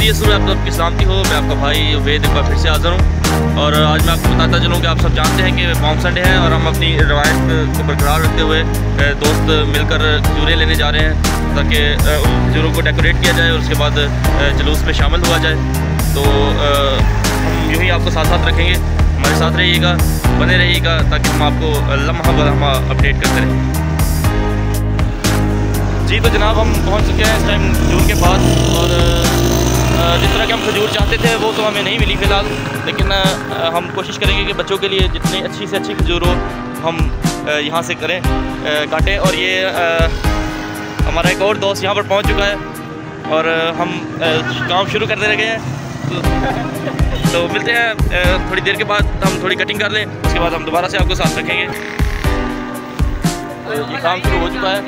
खैरियत से, आप सबकी सलामती हो। मैं आपका भाई वेद एक बार फिर से हाज़िर हूँ और आज मैं आपको बताता चलूँ कि आप सब जानते हैं कि पाम संडे है और हम अपनी रवायत को बरकरार रखते हुए दोस्त मिलकर खजूरें लेने जा रहे हैं ताकि उन खजूरों को डेकोरेट किया जाए और उसके बाद जुलूस में शामिल हुआ जाए। तो हम यूँ ही आपको साथ साथ रखेंगे, हमारे साथ रहिएगा, बने रहिएगा ताकि हम आपको लम्हा ब लम्हा अपडेट करते रहें। जी तो जनाब हम पहुंच चुके हैं इस टाइम खजूर के पास और जिस तरह के हम खजूर चाहते थे वो तो हमें नहीं मिली फ़िलहाल, लेकिन हम कोशिश करेंगे कि बच्चों के लिए जितनी अच्छी से अच्छी खजूर हो हम यहाँ से करें काटें। और ये हमारा एक और दोस्त यहाँ पर पहुँच चुका है और हम काम शुरू करने लगे हैं। तो मिलते हैं थोड़ी देर के बाद, हम थोड़ी कटिंग कर लें, उसके बाद हम दोबारा से आपको साथ रखेंगे। ये काम शुरू हो चुका है,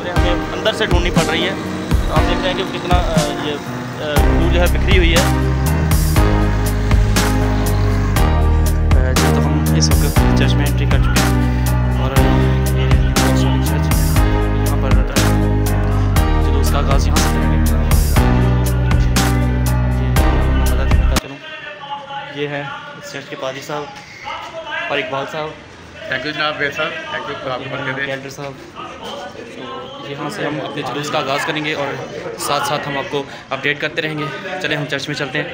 हमें अंदर से ढूंढनी पड़ रही है। तो आप देख रहे हैं कि कितना ये धूल जो है बिखरी हुई है। तो हम इस वक्त चर्च में एंट्री कर चुके हैं और ये चर्च यहाँ पर जुलूस का आगाज़ यहाँ से करेंगे। ये है इस चर्च के पादी साहब और इकबाल साहब। थैंक यू जनाब वेद साहब, थैंक यू कैंटर साहब। तो यहाँ से हम अपने जुलूस का आगाज़ करेंगे और साथ साथ हम आपको अपडेट करते रहेंगे। चलें हम चर्च में चलते हैं।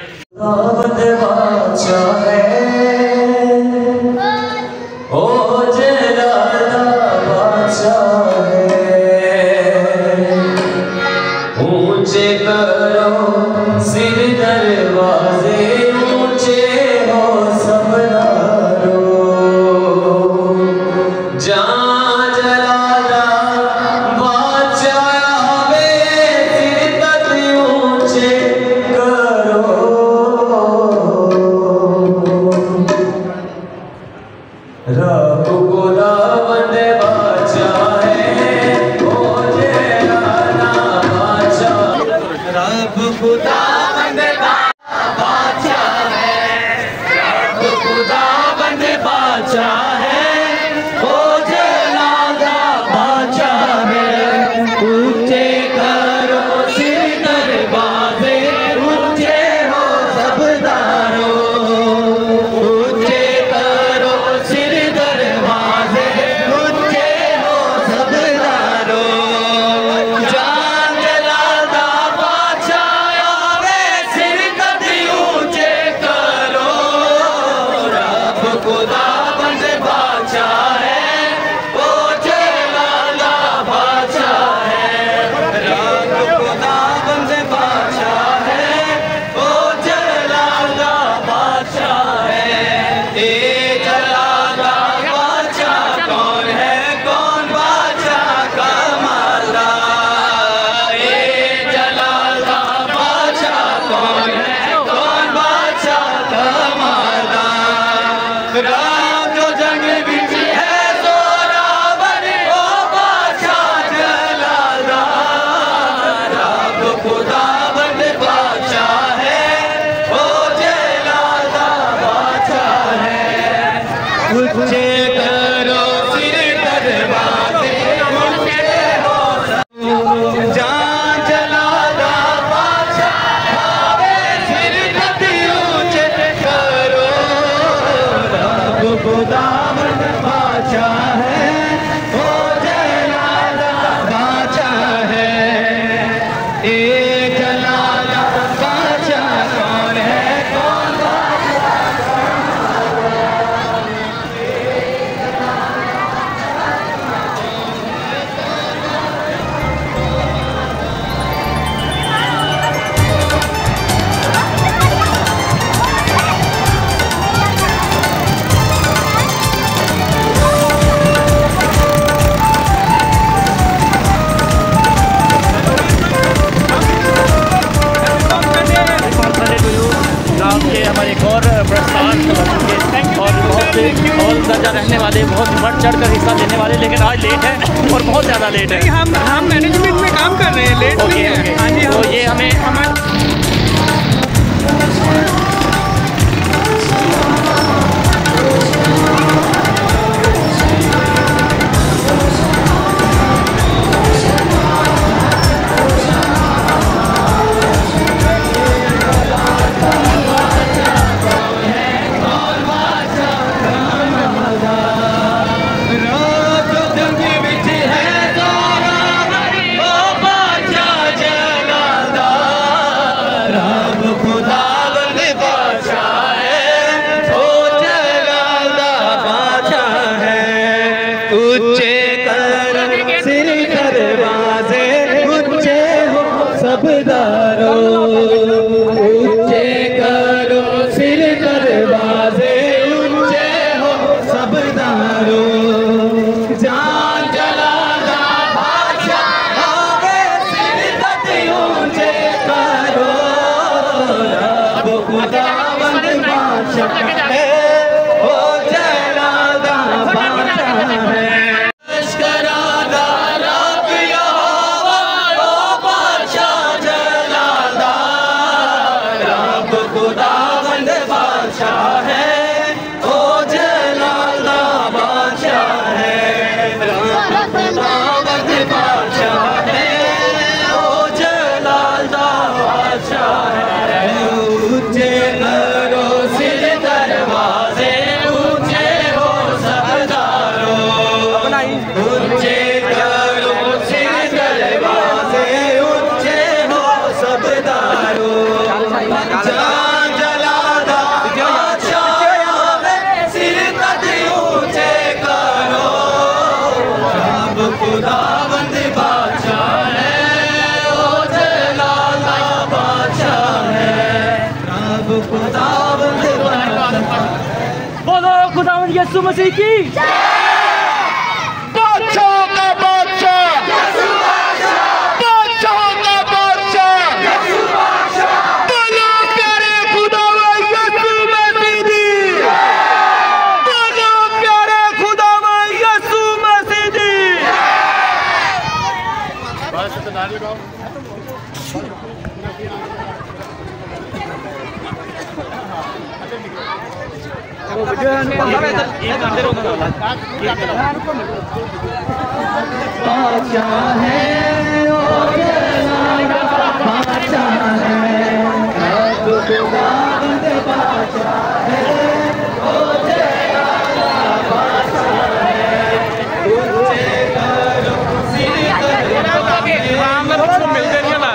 रहने वाले, बहुत बढ़ चढ़ कर हिस्सा लेने वाले, लेकिन आज लेट है और बहुत ज़्यादा लेट है। हम मैनेजमेंट में काम कर रहे हैं, लेट नहीं है। हाँ जी, तो ये हमें ऊंचे करो सिर दरवाजे, ऊंचे हो सबदारो, ऊंचे करो सिर दरवाजे, ऊंचे हो सबदारो। जान जलाला बादशाह आगे सिर तक ऊंचे करो, रब खुदावंद बादशाह है, ओ जलाला बादशाह है। लश्करादा रब यहोवा, ओ बादशाह जलाला, रब खुदावंद बादशाह है, ओ जलाला बादशाह है, रब खुदावंद बादशाह है, ओ जलाला बादशाह है। ऊंचे करो सिर दरवाजे, ऊंचे हो सबदारो, ऊंचे करो सिर दरवाजे, ऊंचे हो सबदारो। जान जलाला बादशाह आवे, सिर तक ऊंचे करो, रब खुदावंद बादशाह है, ओ जलाला बादशाह है, रब खुदावंद बादशाह। बोलो खुदावंद यीशु मसीह की बादशाह का बादशाह, बादशाह का बादशाह, बोलो प्यारे खुदावंद यीशु मसीह दी, बोलो प्यारे खुदावंद यीशु मसीह दी। बादशाह है, ओ जलाला बादशाह है, रब खुदावंद बादशाह है, ओ जलाला बादशाह है। ऊंचे करो सिर दरवाजे, मिलते नहीं है ना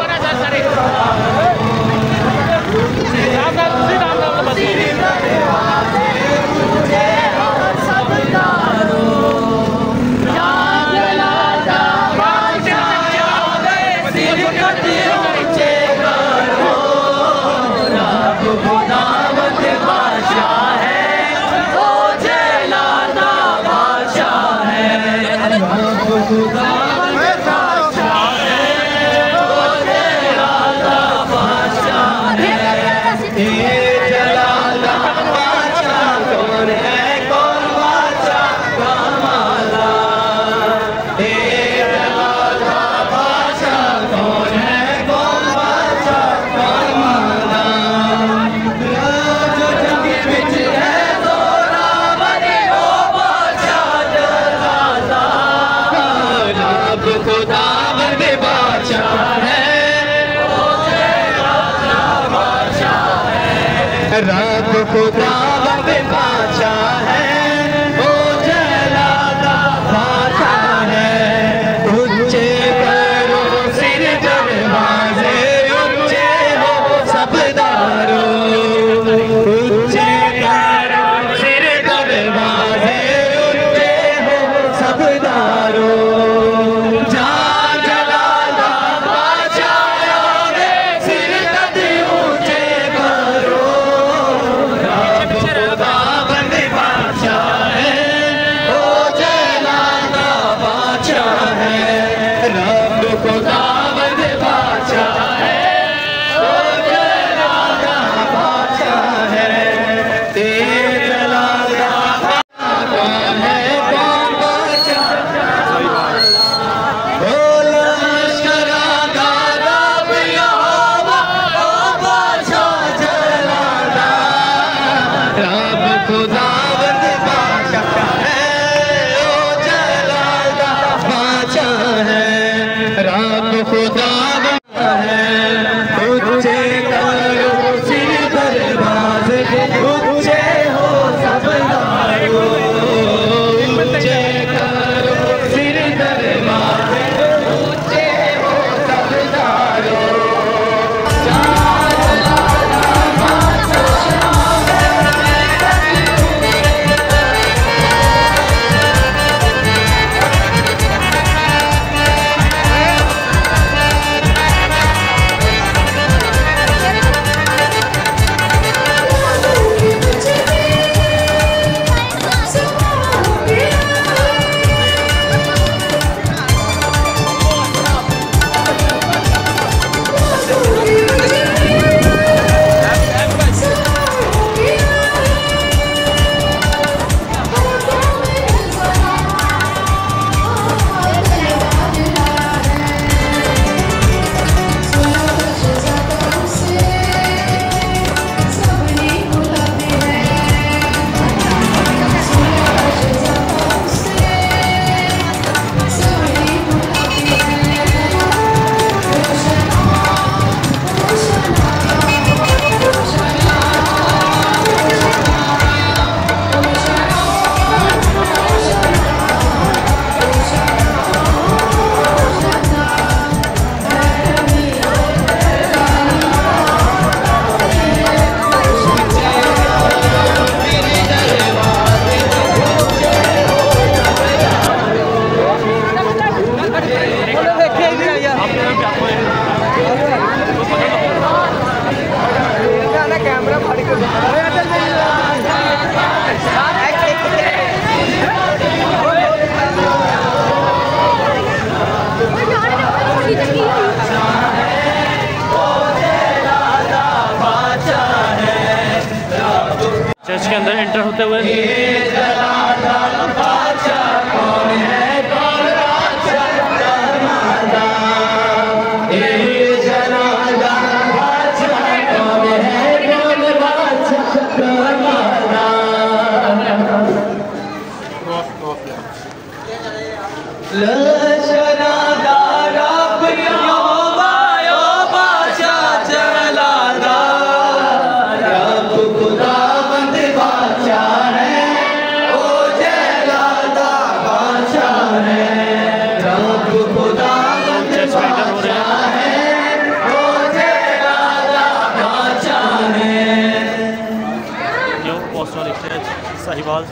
खुदावंद बादशाह है, रब खुदावंद बादशाह है, ओ जलाला बादशाह है। ऊंचे करो सिर दरवाजे, ऊंचे हो सबदारो, ऊंचे करो सिर दरवाजे, ऊंचे हो सबदारो। जान जलाला बादशाह आवे, सिर तक ऊंचे करो, रब खुदावंद बादशाह है, ओ जलाला बादशाह है, रब खुदावंद बादशाह है, ओ जलाला बादशाह है। तेरे जलाला कौन है, कौन बादशाह? ओ लश्करादा रब यहोवा, ओ बादशाह जलाला, रब खुदावंद बादशाह है, ओ जलाला बादशाह है, रब खुदावंद है। ऊंचे करो सिर दरवाजे, ऊंचे हो सबदारो, ऊंचे करो सिर दरवाजे, ऊंचे हो सबदारो। करते हुए। साहिवाल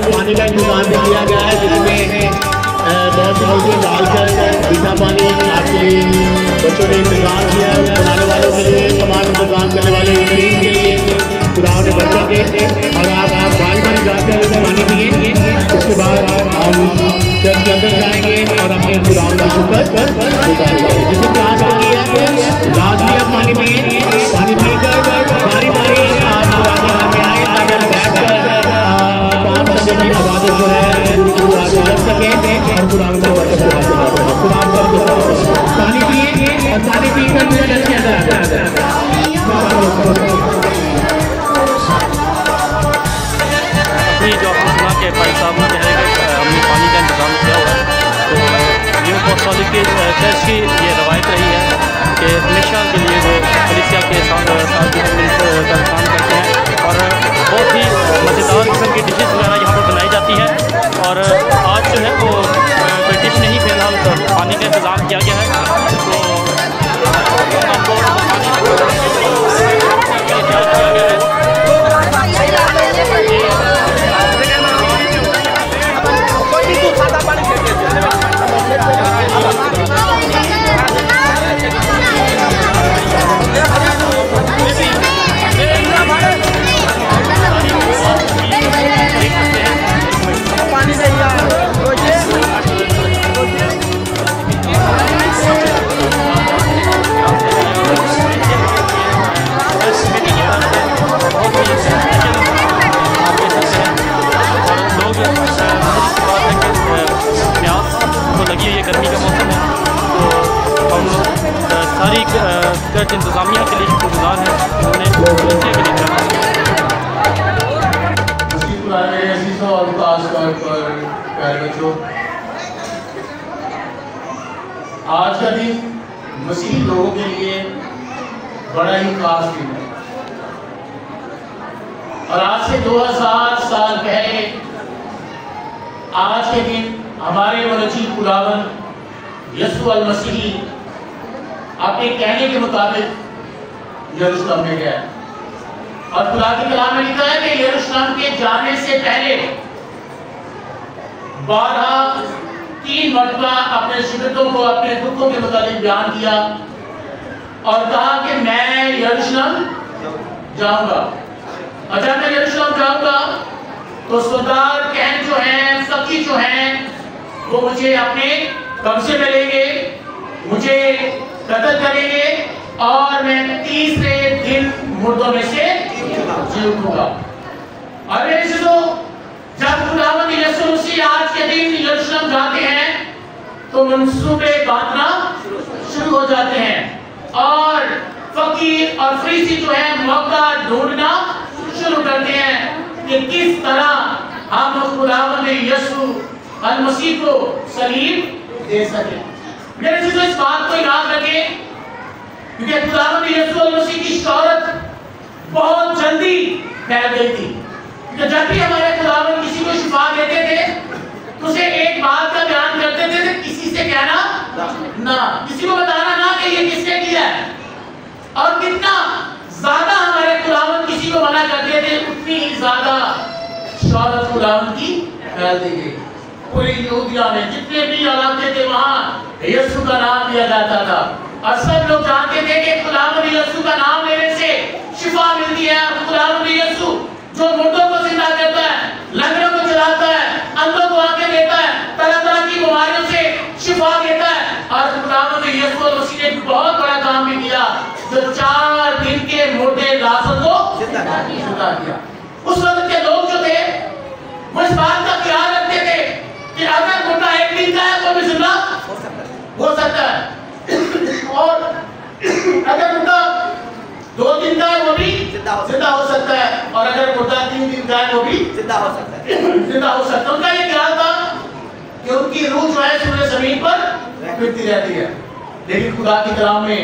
पानी का इंतजाम भी किया गया है, जिसमें बहुत से डाल कर मीठा पानी आपके लिए बच्चों ने इंतजाम किया है। बनाने वालों के लिए, सामान इंतजाम करने वाले टीम के लिए, खुदाओं ने बच्चों के, और आप पानी का इंतजाम कर पानी पिए। उसके बाद हम चर्च के अंदर जाएंगे और अपने खुदाओं का शुक्र गुजारेंगे। जिसे प्यास लगी है रात में आप पानी पिए, पानी पीकर बारी बारी आप खुदा में आए ताकि बैठ कर की आवाज़ जो है लग सके और खुदा पानी पिए और पानी पीकर मुझे चर्च के अंदर आ जाए। जो आपने सुना कि भाई साहब ने हमने पानी का इंतजाम किया हुआ है, तो न्यू अपोस्टोलिक की चर्च की ये रवायत रही है कि हमेशा के लिए वो कलीसिया के साथ मिलकर काम करते हैं और बहुत ही मज़ेदार किस्म की डिशेस वगैरह यहाँ पर बनाई जाती हैं। और आज जो है वो कोई डिश नहीं, फिलहाल तो पानी का इंतज़ाम किया गया है। तो आपको चर्च इंतज़ामिया के लिए शुक्रगुजार हैं, उन्होंने कलीसिया के लिए आज का दिन मसीही लोगों के लिए बड़ा ही खास दिन है। और आज से 2000 साल पहले आज के दिन हमारे मुनज्जी खुदावन यसू अल मसीही अपने कहने के मुताबिक यरूशलेम में गया और खुदा के कलाम में लिखा है कि यरूशलेम के जाने से पहले 3 मरतबा अपने शिगिर्दों को अपने दुखों के मुताबिक बयान किया और कहा कि मैं यरूशलेम जाऊंगा। जब मैं यरूशलेम जाऊंगा तो सरदार कहन जो हैं, फकीर जो हैं, वो मुझे अपने कब्जे में लेंगे, मुझे कत्ल करेंगे और मैं तीसरे दिन मुर्दों में से जी उठूंगा। और मेरे चीजों, जब खुदावंद यीशु मसीह आज के दिन यरूशलेम जाते हैं तो मंसूबे बांधना शुरू हो जाते हैं और फकीर और फरीसी जो है मौका ढूंढना शुरू करते हैं कि किस तरह हम खुदावंद यीशु अल मसीह को सलीब दे सके। मेरे चीजों, इस बात को याद रखें क्योंकि खुदावंद यीशु अल मसीह की शौहरत बहुत जल्दी फैल गई थी। तो जब भी हमारे खुदावंद किसी को शिफा देते थे तो उसे एक बात का बयान करते थे, किसी से कहना ना, किसी को बताना ना कि ये किसने किया है। और कितना ज्यादा हमारे खुदावंद किसी को मना करते थे, उतनी ही ज्यादा शौहरत खुदावंद की फैल दी गई। पूरी यहूदिया में जितने भी इलाके थे वहां यीशु का नाम लिया जाता था और सब लोग जानते थे कि खुदावंद यीशु का नाम लेने से शिफा मिलती है। खुदावंद यीशु जो मुर्दों को जिंदा करता है, लंगड़ों को चलाता है, अंधों को आंखें देता है, तरह तरह की बीमारियों से शिफा देता है। और खुदावंद यीशु मसीह ने बहुत बड़ा काम भी किया, जो 4 दिन के मुर्दे लाशों को जिंदा किया। उस वक्त के लोग जो थे वो इस बात का ख्याल रखते थे कि अगर मुर्दा 1 दिन का है तो भी जिंदा हो सकता है, और अगर मुर्दा 2 दिन का है वो भी जिंदा हो सकता है, और अगर मुर्दा 3 दिन का है वो भी जिंदा हो सकता है। उनका ये ख्याल था कि उनकी रूह जो है पूरे जमीन पर फिरती रहती है। लेकिन खुदा की कलाम में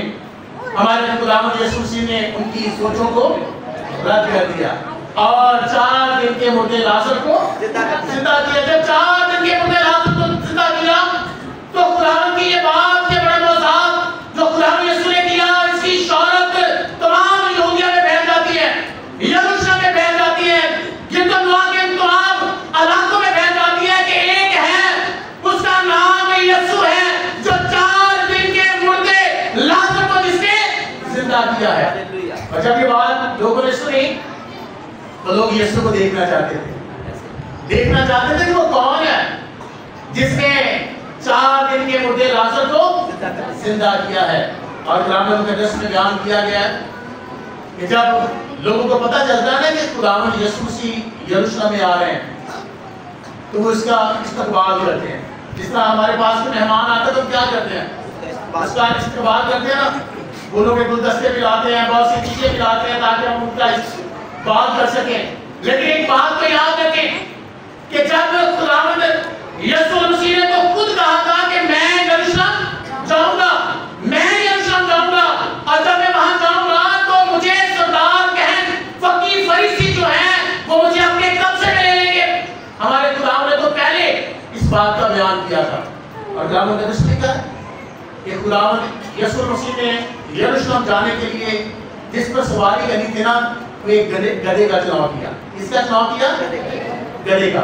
हमारे खुदावंद यीशु मसीह ने उनकी सोचों को रद्द कर दिया और 4 दिन के मुर्दे लाजर को जिंदा किया। जब 4 दिन के मुर्दे लाजर को जिंदा किया तो खुदावंद की ये बात के बड़े मौजूद जो खुदावंद यीशु ने किया, इसकी शौहरत तमाम यहूदिया में फैल जाती है, यरूशलेम में फैल जाती है, गिरदनवा के तमाम इलाकों में फैल जाती है कि एक है, उसका नाम यीशु है, जो 4 दिन के मुर्दे लाजर को जिसने जिंदा किया है। और जब ये बात लोगों ने सुनी तो लोग यीशु को देखना चाहते थे कि वो कौन है जिसने 4 दिन के मुर्दे लाजर को जिंदा किया है। और कलाम मुकद्दस में बयान किया गया है कि जब लोगों को पता चलता है कि खुदावंद यीशु मसीह यरूशलेम में आ रहे हैं तो वो इसका इस्तकबाल करते हैं। जिस तरह हमारे पास कोई मेहमान आता है तो क्या करते हैं, उसका इस्तकबाल करते हैं ना, फूलों के गुलदस्ते भी लाते हैं, बहुत सी चीजें भी लाते हैं ताकि हम उनका बात कर सकें। लेकिन एक बात तो याद रखें कि जब खुदावंद यीशु मसीह ने तो खुद कहा था कि मैं यरूशलेम जाऊंगा, और जब मैं वहां जाऊंगा तो मुझे सरदार कहन फकीर फरीसी जो है वो मुझे अपने कब्जे में ले लेंगे। हमारे खुदावंद ने तो पहले इस बात का बयान किया था। और खुदावंद ने इसलिए कहा कि खुदावंद यीशु मसीह ने यरूशलेम जाने के लिए जिस पर सवारी करनी थी ना, वो एक गधे का चुनाव किया। इसका चुनाव किया गधे का,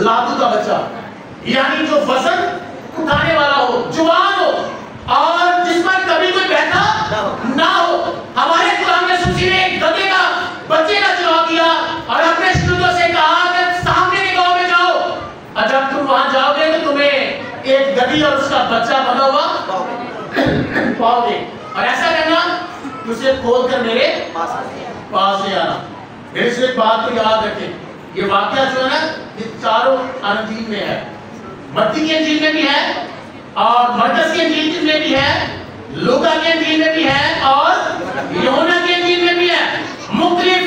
लादू का बच्चा, यानी जो वजन उठाने वाला हो, जवान हो और जिस पर कभी कोई बैठा ना हो। हमारे खुदावंद यीशु मसीह ने एक गधे का बच्चे का चुनाव किया और अपने शिष्यों से कहा कि सामने के गांव में जाओ, और जब तुम वहां जाओगे तो तुम्हें एक गधी और उसका बच्चा बना हुआ पाओगे, और ऐसा करना कि उसे खोलकर मेरे पास ले आना। मेरे से एक बात तो याद रखें, ये वाकया जो है ना ये चारों अंजील में है, मत्ती की अंजील में भी है और मरकस की अंजील में भी है, लूका की अंजील में भी है और यूहन्ना की अंजील में भी है। मुख्तलिफ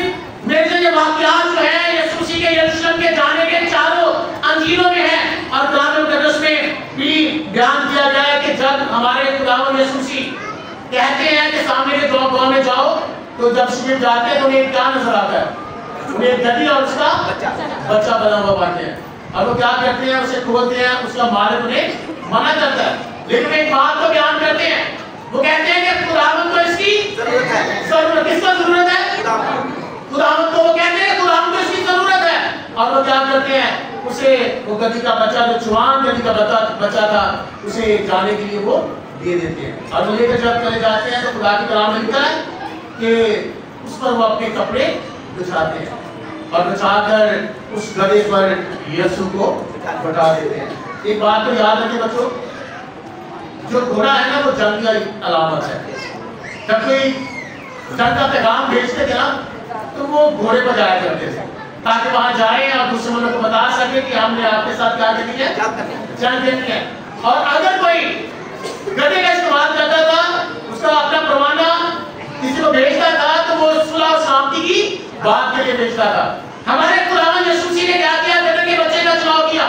मेरे से ये वाकयात जो है यीशु मसीह के यरूशलेम के जाने के चारों अंजीलों में है। और कलाम मुकद्दस में भी बयान किया गया है कि जब हमारे खुदावंद यीशु मसीह कहते हैं कि सामने के गांव में जाओ, तो जब शिविर जाते हैं तो उन्हें क्या नजर आता है, उन्हें गधी और उसका बच्चा बना हुआ पाते हैं, और वो क्या करते हैं, उसे खोलते हैं, उसका मालिक उन्हें मना करता है। लेकिन एक बात को बयान करते हैं, वो कहते हैं कि खुदावंद को इसकी जरूरत, किसका जरूरत है, खुदावंद को, वो कहते हैं खुदावंद को इसकी जरूरत है। और वो क्या करते हैं, उसे वो गधी का बच्चा, जो जवान गधी का बच्चा था, उसे जाने के लिए वो दे देते हैं। और वो लेकर जब चले जाते हैं तो खुदा की कलाम में लिखा है कि उस पर वो अपने कपड़े बिछाते हैं और बिछाकर उस गधे पर यीशु को बैठा देते हैं। एक बात तो याद रखें बच्चों, जो घोड़ा है ना वो जंग की अलामत है। जब कोई जंग का पैगाम भेजते थे ना तो वो घोड़े पर जाया करते थे ताकि वहां जाए और दुश्मनों को बता सके कि हमने आपके साथ क्या करनी है, जंग करनी है। और अगर कोई गधे का इस्तेमाल करता था, उसका अपना परवाना किसी को भेजता था, तो वो सुलह और शांति की बात के लिए भेजता था। हमारे खुदावंद यीशु मसीह ने क्या किया, गधे के बच्चे का चुनाव किया।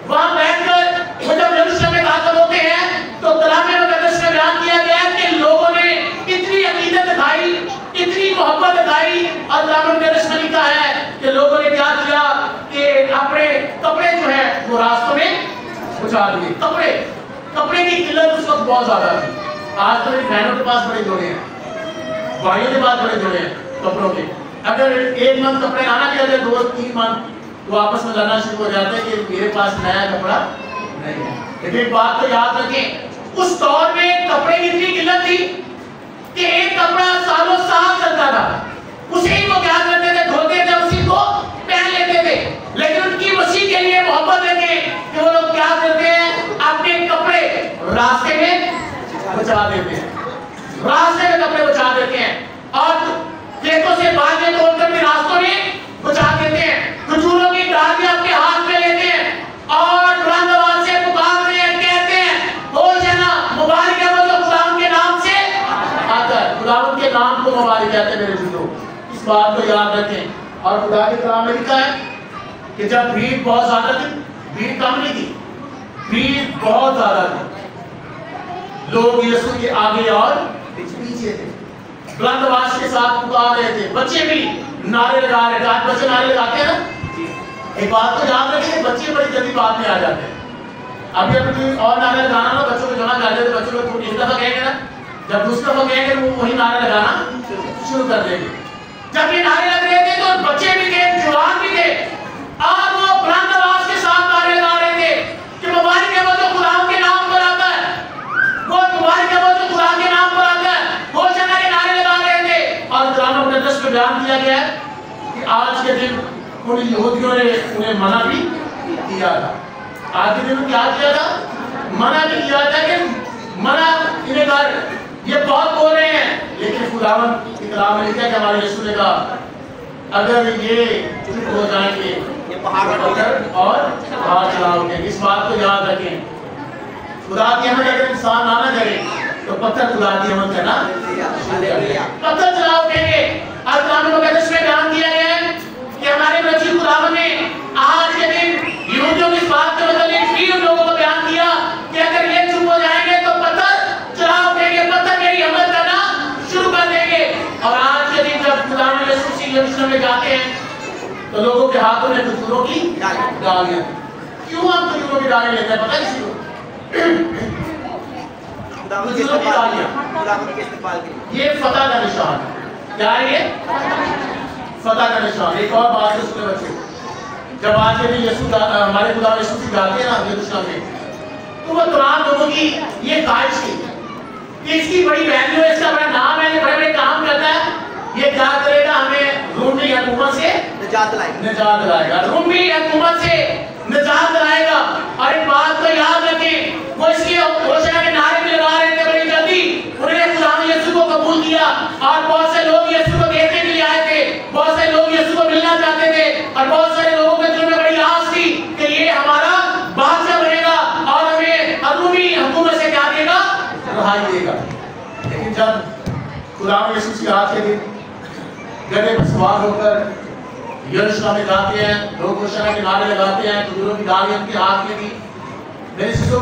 वहां बैठकर वो जब यरूशलेम में दाखिल होते हैं तो कलाम मुकद्दस में बयान किया गया कि लोगों ने इतनी अकीदत दिखाई, इतनी मोहब्बत दिखाई, और कलाम मुकद्दस में लिखा है बचा दिए। कपड़े की किल्लत उस वक्त बहुत ज्यादा थी। आज तो मेरी बहनों के पास बड़े जोड़े हैं, भाइयों के पास बड़े जोड़े हैं कपड़ों के। अगर 1 मंथ कपड़े आना चाहिए, 2-3 मंथ तो आपस में लड़ना शुरू हो जाते हैं कि मेरे पास नया कपड़ा नहीं है। लेकिन एक बात तो याद रखें, उस दौर में कपड़े की इतनी किल्लत थी कि एक कपड़ा सालों साल चलता था, उसी को क्या करते थे, धोते थे, उसी को पहन लेते थे। लेकिन उनकी मसीह के लिए मोहब्बत है कि वो लोग क्या करते हैं, अपने कपड़े रास्ते में बचा देते हैं, रास्ते में कपड़े बचा देते हैं और खेतों से बागें तोड़कर भी रास्तों में बचा देते हैं। खजूरों की डालियां अपने हाथ में लेते हैं और बुलंद आवाज से पुकार रहे हैं, कहते हैं होशाना, मुबारक है वो जो खुदावंद के नाम से आता है। खुदावंद के नाम को मुबारक कहते हैं मेरे जीजों, इस बात को याद रखें। और खुदा के कलाम में लिखा है कि जब भीड़ बहुत ज्यादा थी, भीड़ कम नहीं थी, भीड़ बहुत ज्यादा थी, लोग यीशु के आगे और पीछे थे, बुलंद आवाज के साथ पुकार रहे थे। बच्चे भी नारे लगा रहे थे। आज बच्चे नारे लगाते हैं ना। एक बात तो याद रखिए, बच्चे बड़ी जल्दी बात में आ जाते हैं। अभी कोई और नारे लगाना ना, बच्चों को जमा कर देते, बच्चों को एक दफा कहेंगे ना, जब दूसरी दफा कहेंगे वो वही नारे लगाना शुरू कर देंगे। जब ये नारे लग रहे थे तो बच्चे भी थे, जवान भी थे और वो बुलंद आवाज के साथ नारे लगा रहे थे कि मुबारक है वो जो खुदा के नाम पर आता है, वो मुबारक है वो जो खुदा के नाम पर आता है। होशाना के नारे लगा रहे थे। और कुरान मुकद्दस में बयान किया गया है कि आज के दिन उन यहूदियों ने उन्हें मना भी किया था। आज के दिन क्या किया था, मना भी किया था कि मना इन्हें कर, ये बहुत बोल रहे हैं। लेकिन खुदावंद की कलाम में लिखा है कि हमारे यीशु ने कहा अगर ये चुप हो जाएंगे ये पहाड़ और हाथ चलाओगे। इस बात को याद रखें, खुदा की अमल अगर इंसान ना करे तो पत्थर खुदा की अमल करना, पत्थर चलाओ कहेंगे। और कुरान मुकद्दस में बयान किया गया है कि हमारे मसीह खुदावंद ने आज के दिन यहूदियों की बात के मतलब भी उन लोगों को बयान किया कि अगर ये चुप हो जाएंगे तो पत्थर चलाओ कहेंगे, पत्थर मेरी अमल करना शुरू कर देंगे। और आज के दिन जब खुदावंद यीशु मसीह यरूशलेम में जाते हैं तो लोगों के हाथों में खजूरों की डालियां। क्यों हम खजूरों की डालियां लेते हैं, पता है किसी को? खजूरों की डालियां ये फतह का निशान है। क्या है ये? फतह का निशान। एक और बात है सुने बच्चों, जब आज के दिन यीशु हमारे खुदा यीशु मसीह जाते हैं ना यरूशलेम में, तो वो तमाम लोगों की ये ख्वाहिश थी कि इसकी बड़ी वैल्यू है, इसका बड़ा नाम है, ये बड़े बड़े काम करता है, ये क्या करेगा, हमें रोमी हुकूमत से निजात दिलाएगा, रोमी हुकूमत से निजात दिलाएगा। और एक बात को याद रखें, वो इसकी घोषणा के नारे भी लगा रहे थे बड़ी जल्दी। उन्होंने खुदा यीशु को कबूल किया और बहुत से लोग यीशु को देखने के लिए आए थे, बहुत से लोग यीशु को मिलना चाहते थे और बहुत सारे लोगों के दिल में बड़ी आस थी कि ये हमारा बादशाह बनेगा और हमें रोमी हुकूमत से क्या देगा, रहाई देगा। लेकिन जब खुदा यीशु की आज के दिन गधे पर सवार होकर यरूशलेम में जाते हैं, लोग घोषणा के नारे लगाते हैं, खजूरों की डालियां उनके हाथ में थी। मेरे शिशु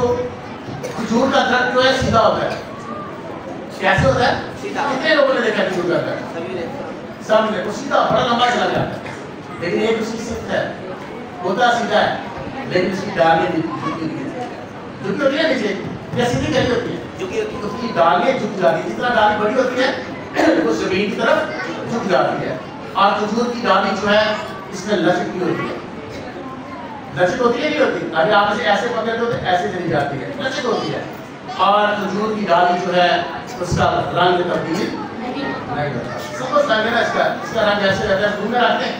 खजूर का दरख्त जो है सीधा होता है। कैसे होता है? सीधा। कितने लोगों ने देखा खजूर का दरख्त? सबने। वो सीधा बड़ा लंबा चला जाता है, लेकिन एक उसकी सिफ्त है, होता सीधा है लेकिन उसकी डालियां झुकी होती है नीचे, या सीधी कैसी होती है? झुकी। उसकी डालियां झुक जाती है, जितना डाली बड़ी होती है वो जमीन की तरफ झुक जाती है। और खजूर की डाली जो है इसमें लचक भी होती है। लचक होती है नहीं होती? अगर आप इसे ऐसे पकड़ते हो तो ऐसे चली जाती है, लचक होती है। और खजूर की डाली जो है उसका रंग तब्दील नहीं होता। समझ रंग है इसका रंग ऐसे रहता है, घूम में रखते हैं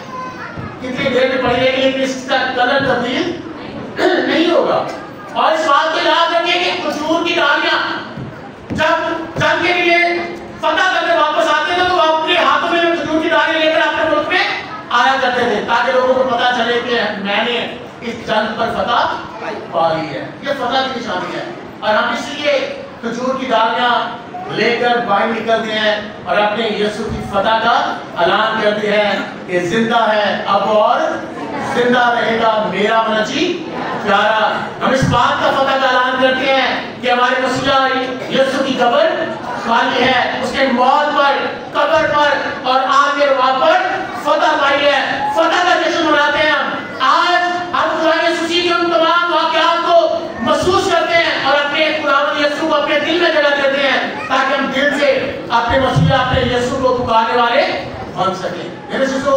कितनी देर में पड़ी रहेगी लेकिन इसका कलर तब्दील नहीं होगा। और इस बात को याद रखिए कि खजूर की डालियां जब जंग के लिए फतह करके वापस आते थे तो अपने हाथों में खजूर की डाली लेकर अपने मुल्क में आया करते थे, ताकि लोगों को पता चले कि मैंने इस जंग पर फतह पा ली है। ये फतह की निशानी है। और हम इसलिए खजूर की डालियां लेकर बाहर निकलते हैं और अपने यीशु की फतह का ऐलान करते हैं कि जिंदा है अब और जिंदा रहेगा मेरा मनची प्यारा। हम इस बात का फतह का ऐलान करते हैं कि हमारे मसीहा यीशु की कब्र खाली है, उसके मौत पर, कब्र पर और आगे पर फतह पाई है। फतह का जश्न मनाते हैं हम। आज हम खुदा यीशु के उन तमाम वाक़यात को अपने मसीहा अपने यीशु को पुकारने वाले बन सके। मेरे शिष्यों,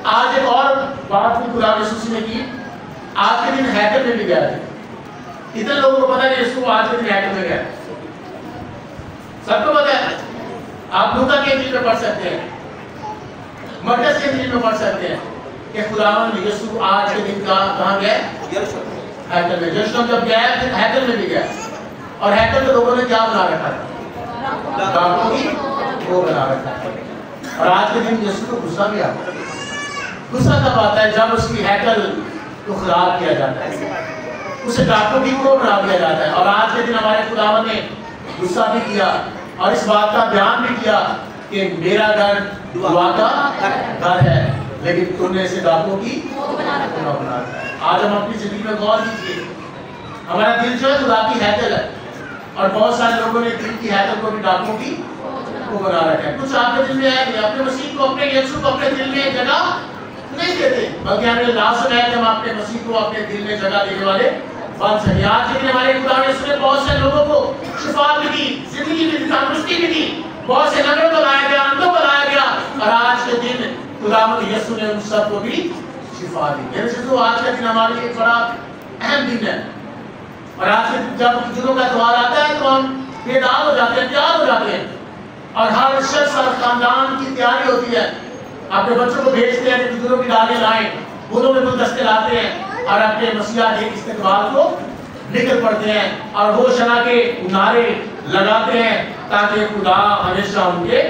आज एक और बात भी खुदा यीशु ने की। आज के दिन हैकल में भी गया था। इतने लोगों को पता नहीं यीशु आज के दिन हैकल में गया, सबको पता है। आप लूका के इंजील में पढ़ सकते हैं, मरकस के इंजील में पढ़ सकते हैं कि खुदावंद यीशु आज के दिन कहाँ गया? हैकल में। यरूशलेम जब गया फिर हैकल में भी गया, और हैकल में लोगों ने क्या बना रखा था? डाकों की वो बना रखा था। और आज के दिन यीशु को गुस्सा भी आता है। गुस्सा कब आता है? जब उसकी हैकल को खराब किया जाता है, उसे डाकों की वो बना दिया जाता है। और आज के दिन हमारे खुदावंद ने गुस्सा भी किया और इस बात का बयान भी किया कि मेरा घर दुआ का घर है, लेकिन तुमने इसे डाकों की बना रखा है। आज हम अपनी जिंदगी में गौर कीजिए, हमारा दिल जो है खुदा की हैकल है, और बहुत सारे लोगों ने दिल की हैकल को भी डाकों की वो बना रखा है। कुछ आपके दिल में है कि अपने मसीह को, अपने यीशु को अपने दिल में जगह नहीं देते, बल्कि हमें लाजम है कि हम अपने मसीह को अपने दिल में जगह देने वाले बन सके। आज के दिन हमारे खुदा ने इसने बहुत से लोगों को शिफा भी दी, जिंदगी भी दी, तंदुरुस्ती भी दी, बहुत से नगरों को लाया गया, अंधों को लाया गया, और आज के दिन खुदावंद यीशु ने उन सबको भी शिफा दी। मेरे शिष्यों, आज का दिन हमारे लिए बड़ा अहम दिन है, और आज के जब जुलूम का त्योहार आता है तो हम बेदाग हो जाते हैं, तैयार हो जाते हैं, और हर शख्स और खानदान की तैयारी होती है। अपने बच्चों को भेजते हैं कि जुलूम की डालें लाएं, फूलों में गुलदस्ते लाते हैं, और अपने मसीहा के इस्तेमाल को निकल पड़ते हैं, और वो शना के नारे लगाते हैं ताकि खुदा हमेशा उनके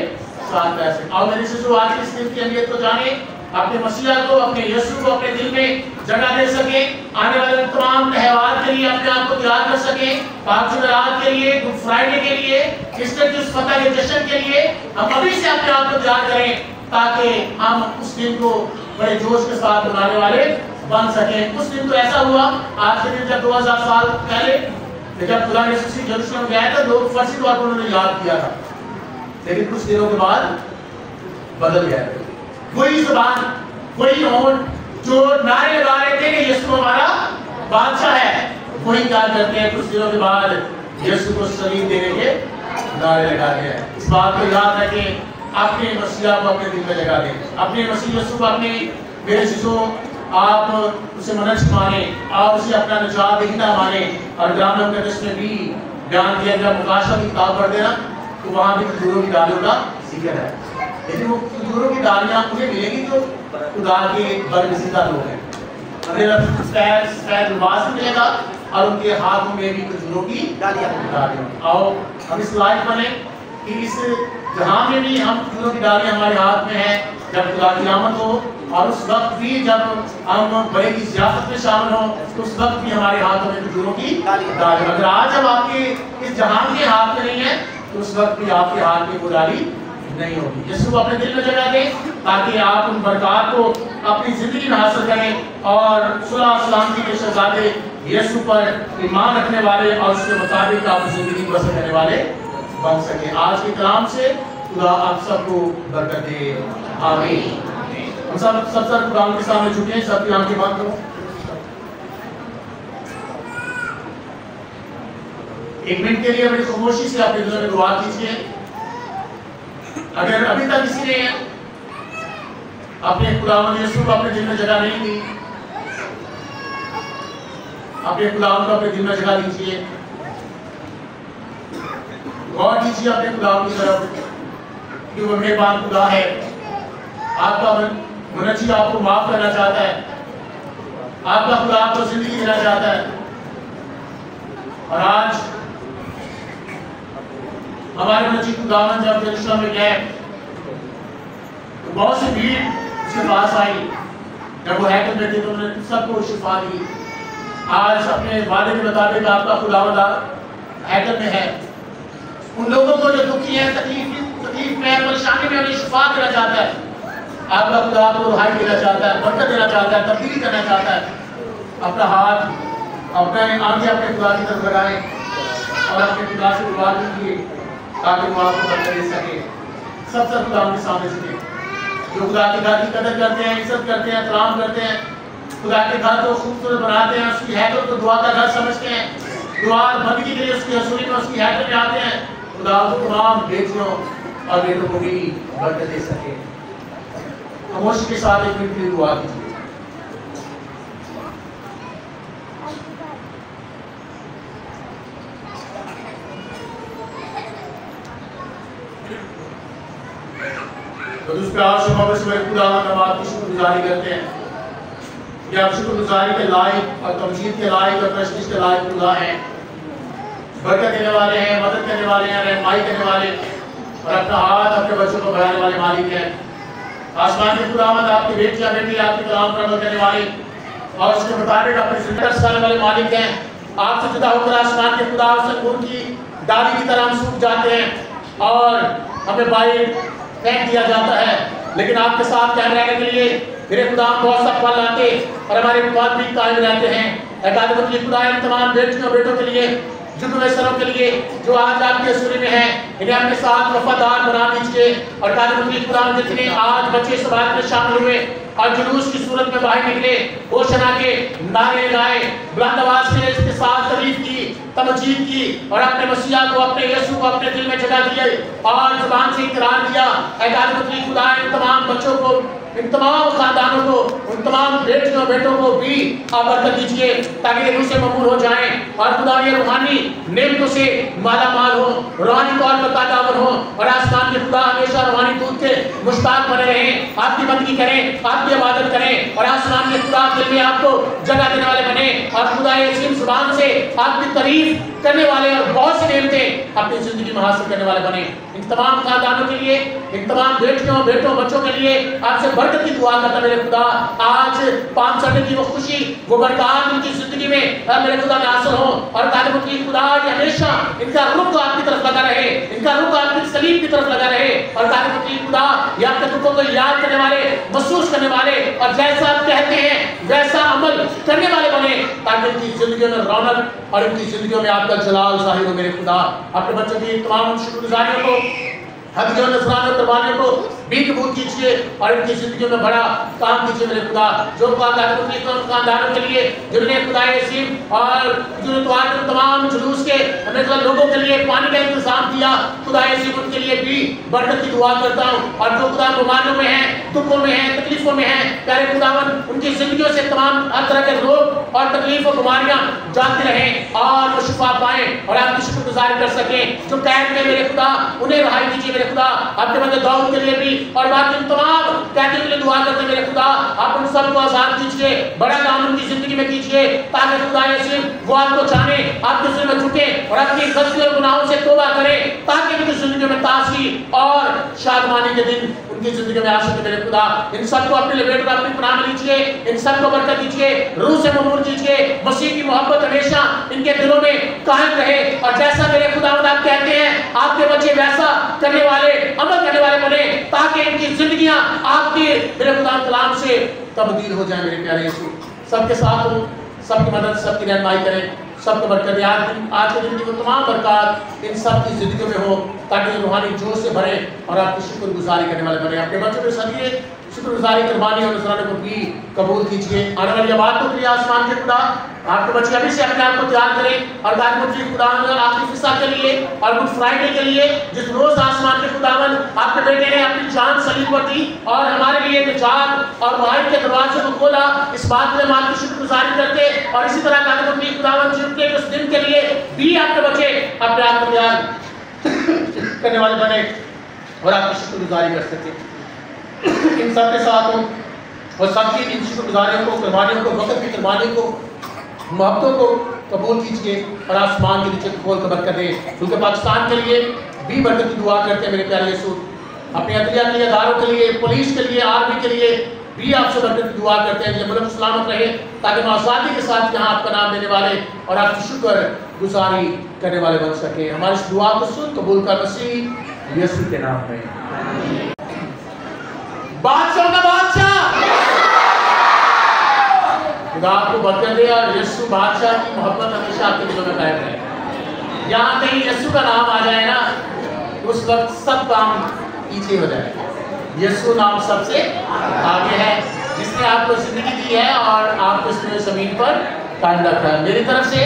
साथ रह सके। और मेरे शिशु, आज इस दिन की अहमियत को जाने, अपने मसीहा को, अपने यीशु को अपने दिल में जगह दे सके, आने वाले तमाम त्योहार के लिए अपने आप को तैयार कर सके, पाक जुमेरात के लिए, गुड फ्राइडे के लिए, ईस्टर की उस फतह के जश्न के लिए हम अभी से अपने आप को तैयार करें, ताकि हम उस दिन को बड़े जोश के साथ मनाने वाले बन सके। उस दिन तो ऐसा हुआ, आज के दिन जब 2000 साल पहले जब खुदा ने यरूशलेम गया था, लोग फर्जी तौर पर उन्होंने याद किया था, लेकिन कुछ दिनों के बाद बदल गया। वही जुबान, वही होंठ जो नारे लगा रहे थे कि यीशु हमारा बादशाह है, वही क्या करते हैं कुछ दिनों के बाद यीशु को सलीब देने के नारे लगाते हैं। इस बात को याद रखें, अपने मसीहा को अपने दिल में जगा दें, अपने मसीह यीशु को अपने, मेरे शिशुओं, आप उसे मनुष्य माने और उसे अपना निजात देना माने। और ग्रामीण उपदेश में भी बयान किया गया, मुकाशा की किताब पढ़ देना तो वहाँ भी खजूरों की डालियों का जिक्र है, लेकिन वो खजूरों की डालियाँ उन्हें मिलेगी जो खुदा के बरगज़ीदा लोग हैं। लिबास भी मिलेगा और उनके हाथों में भी खजूरों की डालियाँ। आओ हम इस लायक बने कि इस जहाँ में भी हम खजूरों की डालियाँ हमारे हाथ में है, जब खुदा की आमद हो, और उस वक्त भी जब हम बड़े की ज़ियाफत में शामिल हों, तो उस वक्त भी हमारे हाथों में खजूरों की डाली। अगर आज जब आपके इस जहान के हाथ में नहीं है, तो उस वक्त भी आपके हाथ में वो डाली नहीं होगी। यीशु को अपने दिल में जगह दें ताकि आप उन बरकत को अपनी जिंदगी में हासिल करें और सुलह सलामती के शहजादे यीशु पर ईमान रखने वाले और उसके मुताबिक आप जिंदगी बसर करने वाले बन सके। आज के कलाम से खुदा आप सबको बरकत दे, आमीन। हम सब खुदा के सामने झुके हैं, सबकी आंखें बंद करो। एक मिनट के लिए बड़ी खामोशी से अपने दिलों में दुआ कीजिए। अगर अभी तक किसी ने अपने खुदावंद यीशु को अपने दिल में जगह नहीं दी, अपने खुदावंद को अपने दिल में जगह दीजिए, गौर कीजिए अपने खुदावंद की तरफ कि वो मेहरबान खुदा है। आपका मुनज्जी आपको माफ करना चाहता है, आपका खुदा आपको जिंदगी देना चाहता है। और आज हमारे मुनज्जी खुदावंद जब यरूशलेम में गए तो बहुत सी भीड़ उसके पास आई। जब वो हैकल में थे तो उन्होंने सबको शिफा दी। आज अपने वादे के मुताबिक आपका खुदावंद हैकल में है। उन लोगों को जो दुखी है, तकलीफ में, परेशानी में, उन्हें शिफा देना चाहता है। आपका खुदा आपको रिहाई देना चाहता है, बरकत देना चाहता है, तब्दीली करना चाहता है। अपना हाथ अपने आगे अपने खुदा की तरफ लगाएं और अपने खुदा से दुआ कीजिए ताकि वो आपको बरकत दे सके। सब खुदा के सामने झुके। जो खुदा के घर की कदर करते हैं, इज्जत करते हैं, एहतराम करते हैं, खुदा के घर को खूबसूरत बनाते हैं, उसकी हैकल को दुआ का घर समझते हैं, दुआ बंदगी के लिए उसकी हसूरी में उसकी हैकल में आते हैं। खुदा तमाम बेटियों और बेटों को भी बरकत दे सके। खामोशी के साथ एक मिनट की दुआ कीजिए। तो उस प्यार से मोहब्बत से मेरे खुदा हम आपकी शुक्रगुजारी करते हैं कि आप शुक्रगुजारी के लायक और तमजीद के लायक और तशवीश के लायक खुदा हैं, बरकत देने वाले हैं, मदद करने वाले हैं, रहनुमाई करने वाले और अपना हाथ अपने बच्चों को बढ़ाने वाले मालिक हैं। आसमान के खुदावंद आपके बेटियां बेटी आपके कलाम पर अमल करने वाले और उसके मुताबिक अपनी जिंदगी सिखाने वाले मालिक हैं। आपसे जुदा होकर आसमान के खुदा से नूर की डाली की तरह हम सूख जाते हैं और हमें बाहर फेंक दिया जाता है, लेकिन आपके साथ कायम रहने के लिए मेरे खुदा बहुत सा फल लाते और हमारे बाद भी कायम रहते हैं। खुदा इन तमाम बेटियों बेटों के लिए जुनूसरों के लिए जो आज आपके सूर्य में है, इन्हें अपने साथ वफादार बना दीजिए और खुदा जितने आज बच्चे इस बात में शामिल हुए और जुलूस की सूरत में बाहर निकले, घोषणा के नारे लगाए, बुलंद आवाज से इसके साथ तारीफ की, तमजीद की और अपने मसीहा को, अपने यीशु को अपने दिल में जगह दिए और जुबान से इकरार किया। खुदा इन तमाम बच्चों को, इन तमाम खानदानों को, उन तमाम बेटियों बेटों को भी आप बरकत दीजिए ताकि ये रूह से ममूर हो जाएं और खुदा ये रूहानी नेमतों से माला माल हो, रूहानी तौर पर ताकतवर हो और आसमान के खुदा हमेशा रूहानी दूध के मुश्ताक बने रहें, आपकी बंदगी करें, आपकी इबादत करें और आसमान के खुदा दिल में आपको जगह देने वाले बने और खुदा ये जुबान से आपकी तारीफ करने वाले और बहुत सी नेमतें अपनी जिंदगी में हासिल करने वाले बने। इन तमाम खानदानों के लिए, इन तमाम बेटियों बेटों बच्चों के लिए आपसे बरकत की दुआ करता मेरे खुदा। आज 5 संडे की वो खुशी, वो बरकत उनकी जिंदगी में मेरे खुदा में हासिल हो और खुदा हमेशा इनका रुख आपकी तरफ लगा रहे, इनका रुख आपकी सलीब की तरफ लगा रहे और खुदा ये आपके दुखों को याद करने वाले, महसूस करने वाले और जैसा आप कहते हैं वैसा अमल करने वाले बने ताकि इनकी जिंदगी में रौनक और इनकी जिंदगी में आपका जलाल जाहिर हो। मेरे खुदा अपने बच्चों की तमाम शुक्रगुजारियों को, हदियों नज़रानों कुर्बानियों को भी कबूल कीजिए और इनकी जिंदगी में बड़ा काम कीजिए मेरे खुदा। जो खानदानों के लिए जिन्होंने खुदा यसीम और जो तमाम जुलूस के हमें लोगों के लिए पानी का इंतजाम किया, खुदा यसीम उनके लिए भी बरकत की दुआ करता हूँ और जो खुदा बीमारियों में है, दुखों में है, तकलीफों में है, प्यारे खुदावन उनकी जिंदगियों से तमाम हर तरह के रोग और तकलीफ और बीमारियां जाती रहें और वो शिफा पाएं और आपकी शुक्रगुजारी कर सकें। जो कैद में मेरे खुदा उन्हें रहाई दीजिए मेरे खुदा, आपके बंदे दाऊद के लिए भी और बाकी तमाम कैदियों के लिए दुआ करते मेरे खुदा आप उन सबको आजाद कीजिए, बड़ा काम उनकी जिंदगी में कीजिए ताकि खुदा यसीम वो आपको जाने, आपके सिर में झुके और अपनी गलतियों और गुनाहों से तौबा करें ताकि उनकी जिंदगी में ताज़गी और शादमानी के दिन उनकी जिंदगी में आ सके मेरे खुदा। इन सबको अपने लपेट में अपनी पनाह में लीजिए, इन सबको बरकत दीजिए, रूह से ममूर कीजिए, मसीह की मोहब्बत हमेशा इनके दिलों में कायम रहे और जैसा मेरे खुदावंद आप कहते हैं आपके बच्चे वैसा करने वाले, अमल करने वाले बने ताकि इनकी जिंदगियां आपके मेरे खुदा कलाम से तब्दील हो जाए। मेरे प्यारे यीशु सबके साथ हो, सबकी मदद, सबकी रहनुमाई करें, सबको बरकत आज के दिन की तमाम बरकत इन सब की जिंदगी में हो ताकि रूहानी जोश से भरे और आपकी शुक्रगुजारी करने वाले बने। अपने बच्चों के सदिए शुक्रगुजारी कुर्बानी और नजराने को भी कबूल कीजिए। आने वाली बातों के लिए आसमान के खुदा आपके बच्चे अभी से अपने आप को तैयार करें और खुदा आखिरी फिसा के लिए और गुड फ्राइडे के लिए जिस रोज आसमान के खुदावन आपके बेटे ने अपनी जान सलीब पर दी और हमारे लिए निजात और वाहिद के दरवाजे को खोला, इस बात में हम आपकी शुक्रगुजारी करते और इसी तरह खुदावन जिनके उस दिन के लिए भी आपके बच्चे अपने आप को तैयार करने वाले बने और आपकी शुक्रगुजारी कर सके। इन सब के साथ हूँ और सबकी इन शुक्रगुजारियों को, कुर्बानियों को, वक्त की कुर्बानियों को, मोहब्बतों को कबूल कीजिए और आसमान के नीचे खोल कर बरकत दे। उनके पाकिस्तान के लिए भी बरकत की दुआ करते हैं मेरे प्यारे यीशु। अपने अदलिया के लिए, अदारों के लिए, पुलिस के लिए, आर्मी के लिए भी आपसे बरकत की दुआ करते हैं कि मुल्क सलामत रहे ताकि हम आज़ादी के साथ यहाँ आपका नाम देने वाले और आपकी शुक्र गुजारी करने वाले बन सके। हमारी इस दुआ को सुन कबूल कर मसीह यीशु के नाम में। बादशाह का बादशाह खुदा आपको बरकत दे और यीशु बादशाह की मोहब्बत हमेशा आपके दिलों में कायम रहे। यहाँ कहीं यीशु का नाम आ जाए ना उस वक्त सब काम पीछे हो जाए। यीशु नाम सबसे आगे है जिसने आपको जिंदगी दी है और आपको इसमें जमीन पर कायम रखा है। मेरी तरफ से,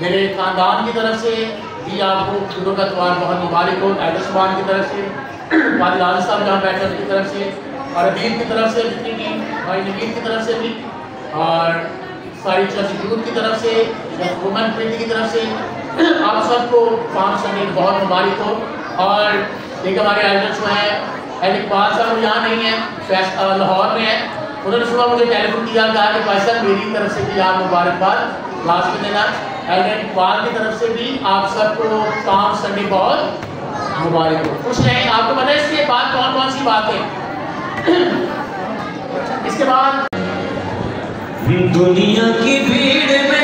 मेरे खानदान की तरफ से, जी आपको ईदों का त्यौहार बहुत मुबारक हो। एडर सुबान की तरफ से, वाली लाल साहब जहाँ बैठे उनकी तरफ से, और अदीब की तरफ से, जितनी की भाई नकीर की तरफ से भी, और सारी चर्च यूथ की तरफ से, वुमेन प्रीति की तरफ से आप सबको पाम संडे बहुत मुबारक हो। और एक हमारे एल्डर्स जो हैं, एल इकबाल साहब यहाँ नहीं है, लाहौर में है, उन्होंने सुबह मुझे टेलीफोन किया, कहा कि भाई साहब मेरी तरफ से भी आप मुबारकबाद लास्ट में देना। एल्डर इकबाल की तरफ से भी आप सबको पाम संडे बहुत मुबारक हो, खुश रहें। आपको पता है इसके बाद कौन कौन सी बातें इसके बाद दुनिया की भीड़ में